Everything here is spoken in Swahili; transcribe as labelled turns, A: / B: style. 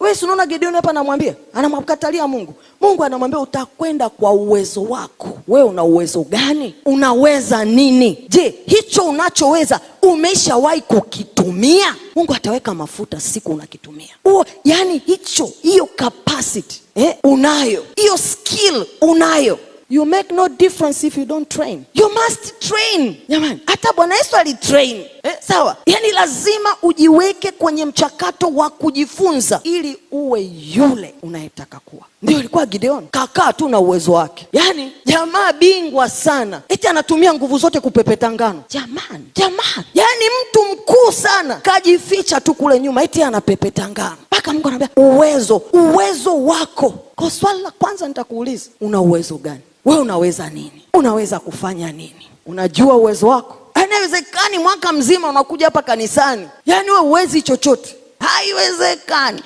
A: Wewe unaona Gideon hapa anamkatalia Mungu. Mungu anamwambia utakwenda kwa uwezo wako. Wewe una uwezo gani? Unaweza nini? Je, hicho unachoweza umeshawahi kukitumia? Mungu ataweka mafuta siku unakitumia. Yani hiyo capacity unayo. Hiyo skill unayo. You make no difference if you don't train. You must train. Jamani, hata Bwana Yesu alitrain. Sawa? Yani lazima ujiweke kwenye mchakato wa kujifunza ili uwe yule unayetaka kuwa. Ndio ilikuwa Gideon. Kakaa tu na uwezo wake. Yani jamaa bingwa sana. Eti anatumia nguvu zote kupepeta ngano. Jamani. Yani mtu mkuu sana kajificha tu kule nyuma eti anapepeta ngano. Mpaka Mungu anambia uwezo wako. Kwa swali la kwanza nitakuuliza, una uwezo gani? Wewe unaweza nini? Unaweza kufanya nini? Unajua uwezo wako? Haiwezekani mwaka mzima unakuja hapa kanisani. Yani wewe huwezi chochote. Haiwezekani.